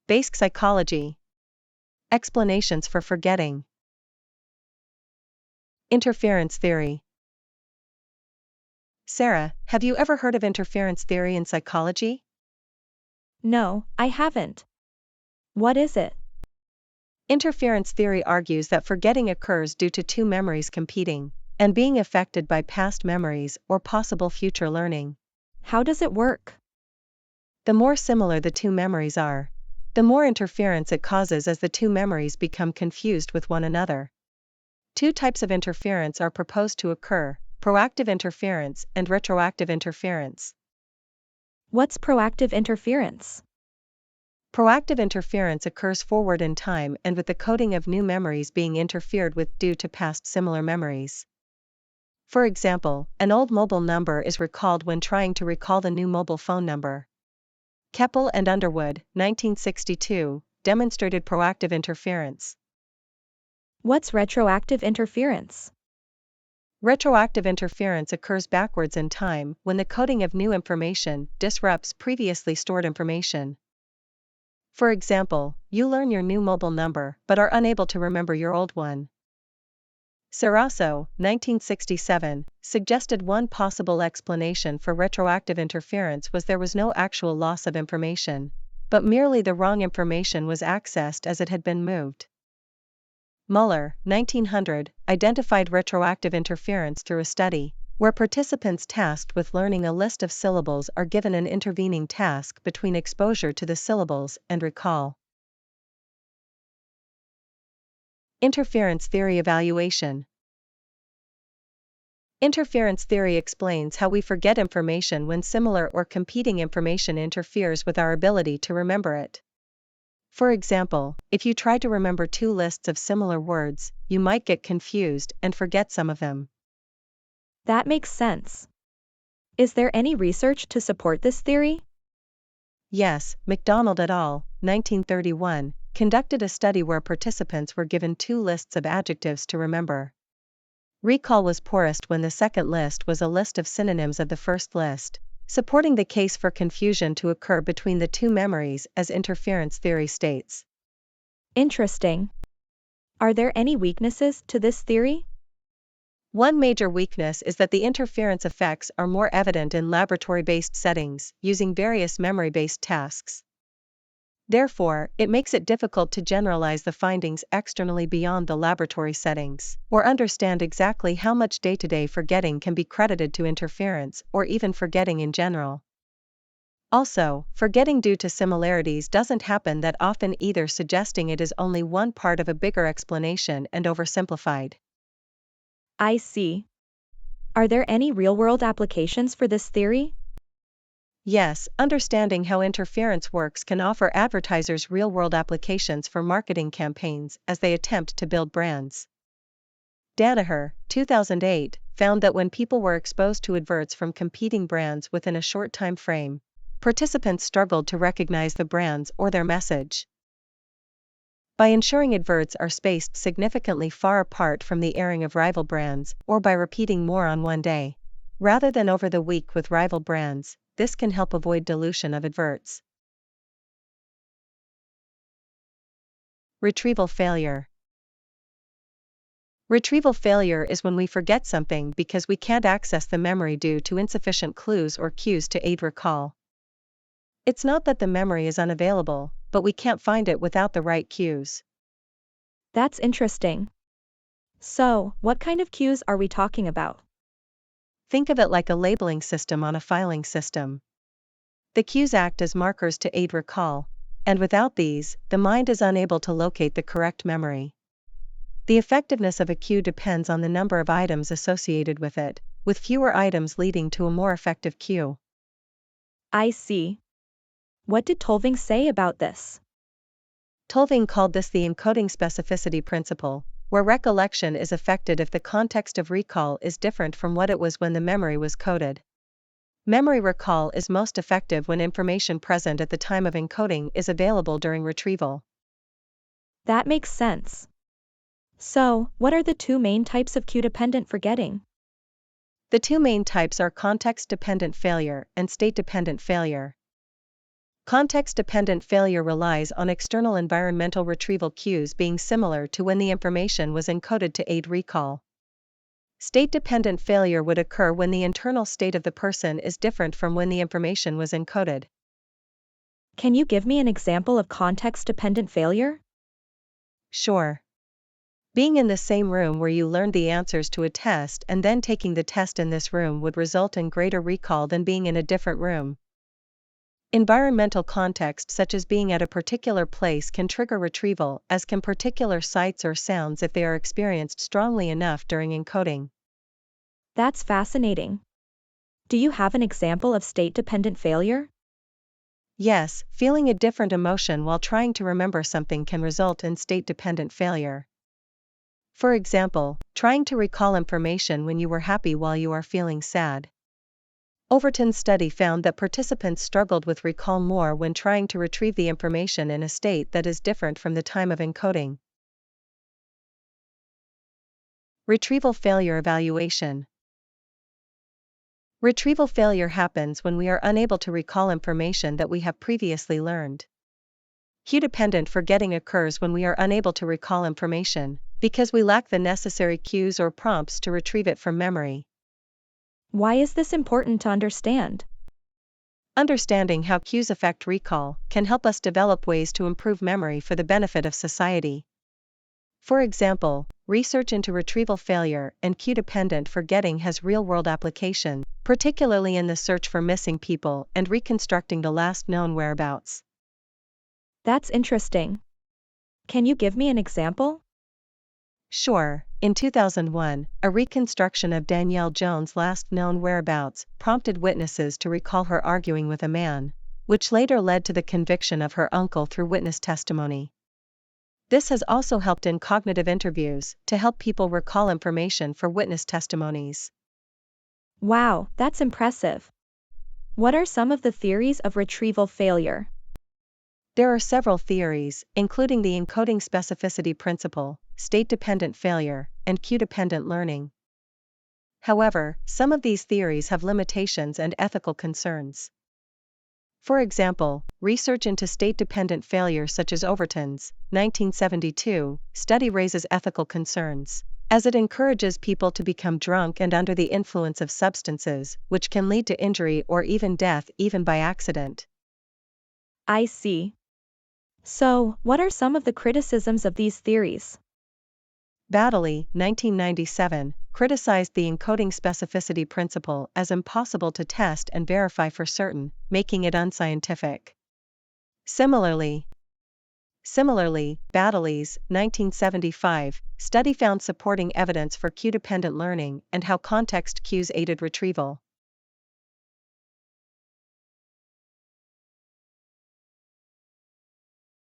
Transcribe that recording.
Basic psychology. Explanations for forgetting. Interference theory. Sarah, have you ever heard of interference theory in psychology? No, I haven't. What is it? Interference theory argues that forgetting occurs due to two memories competing and being affected by past memories or possible future learning. How does it work? The more similar the two memories are, the more interference it causes as the two memories become confused with one another. Two types of interference are proposed to occur: proactive interference and retroactive interference. What's proactive interference? Proactive interference occurs forward in time and with the coding of new memories being interfered with due to past similar memories. For example, an old mobile number is recalled when trying to recall the new mobile phone number. Keppel and Underwood, 1962, demonstrated proactive interference. What's retroactive interference? Retroactive interference occurs backwards in time when the coding of new information disrupts previously stored information. For example, you learn your new mobile number but are unable to remember your old one. Sarasso, 1967, suggested one possible explanation for retroactive interference was there was no actual loss of information, but merely the wrong information was accessed as it had been moved. Muller, 1900, identified retroactive interference through a study where participants tasked with learning a list of syllables are given an intervening task between exposure to the syllables and recall. Interference theory evaluation. Interference theory explains how we forget information when similar or competing information interferes with our ability to remember it. For example, if you try to remember two lists of similar words, you might get confused and forget some of them. That makes sense. Is there any research to support this theory? Yes, McDonald et al., 1931, conducted a study where participants were given two lists of adjectives to remember. Recall was poorest when the second list was a list of synonyms of the first list, supporting the case for confusion to occur between the two memories as interference theory states. Interesting. Are there any weaknesses to this theory? One major weakness is that the interference effects are more evident in laboratory-based settings, using various memory-based tasks. Therefore, it makes it difficult to generalize the findings externally beyond the laboratory settings, or understand exactly how much day-to-day forgetting can be credited to interference, or even forgetting in general. Also, forgetting due to similarities doesn't happen that often either, suggesting it is only one part of a bigger explanation and oversimplified. I see. Are there any real-world applications for this theory? Yes, understanding how interference works can offer advertisers real-world applications for marketing campaigns as they attempt to build brands. Danaher, 2008, found that when people were exposed to adverts from competing brands within a short time frame, participants struggled to recognize the brands or their message. By ensuring adverts are spaced significantly far apart from the airing of rival brands, or by repeating more on one day, rather than over the week with rival brands, this can help avoid dilution of adverts. Retrieval failure. Retrieval failure is when we forget something because we can't access the memory due to insufficient clues or cues to aid recall. It's not that the memory is unavailable, but we can't find it without the right cues. That's interesting. So, what kind of cues are we talking about? Think of it like a labeling system on a filing system. The cues act as markers to aid recall, and without these, the mind is unable to locate the correct memory. The effectiveness of a cue depends on the number of items associated with it, with fewer items leading to a more effective cue. I see. What did Tolving say about this? Tolving called this the encoding specificity principle, where recollection is affected if the context of recall is different from what it was when the memory was coded. Memory recall is most effective when information present at the time of encoding is available during retrieval. That makes sense. So, what are the two main types of cue-dependent forgetting? The two main types are context-dependent failure and state-dependent failure. Context-dependent failure relies on external environmental retrieval cues being similar to when the information was encoded to aid recall. State-dependent failure would occur when the internal state of the person is different from when the information was encoded. Can you give me an example of context-dependent failure? Sure. Being in the same room where you learned the answers to a test and then taking the test in this room would result in greater recall than being in a different room. Environmental context such as being at a particular place can trigger retrieval, as can particular sights or sounds if they are experienced strongly enough during encoding. That's fascinating. Do you have an example of state-dependent failure? Yes, feeling a different emotion while trying to remember something can result in state-dependent failure. For example, trying to recall information when you were happy while you are feeling sad. Overton's study found that participants struggled with recall more when trying to retrieve the information in a state that is different from the time of encoding. Retrieval failure evaluation. Retrieval failure happens when we are unable to recall information that we have previously learned. Cue-dependent forgetting occurs when we are unable to recall information, because we lack the necessary cues or prompts to retrieve it from memory. Why is this important to understand? Understanding how cues affect recall can help us develop ways to improve memory for the benefit of society. For example, research into retrieval failure and cue-dependent forgetting has real-world application, particularly in the search for missing people and reconstructing the last known whereabouts. That's interesting. Can you give me an example? Sure. In 2001, a reconstruction of Danielle Jones' last known whereabouts prompted witnesses to recall her arguing with a man, which later led to the conviction of her uncle through witness testimony. This has also helped in cognitive interviews to help people recall information for witness testimonies. Wow, that's impressive. What are some of the theories of retrieval failure? There are several theories, including the encoding specificity principle, state-dependent failure, and cue-dependent learning. However, some of these theories have limitations and ethical concerns. For example, research into state-dependent failure such as Overton's 1972 study raises ethical concerns, as it encourages people to become drunk and under the influence of substances, which can lead to injury or even death even by accident. I see. So, what are some of the criticisms of these theories? Baddeley, 1997, criticized the encoding specificity principle as impossible to test and verify for certain, making it unscientific. Similarly, Baddeley's 1975 study found supporting evidence for cue-dependent learning and how context cues aided retrieval.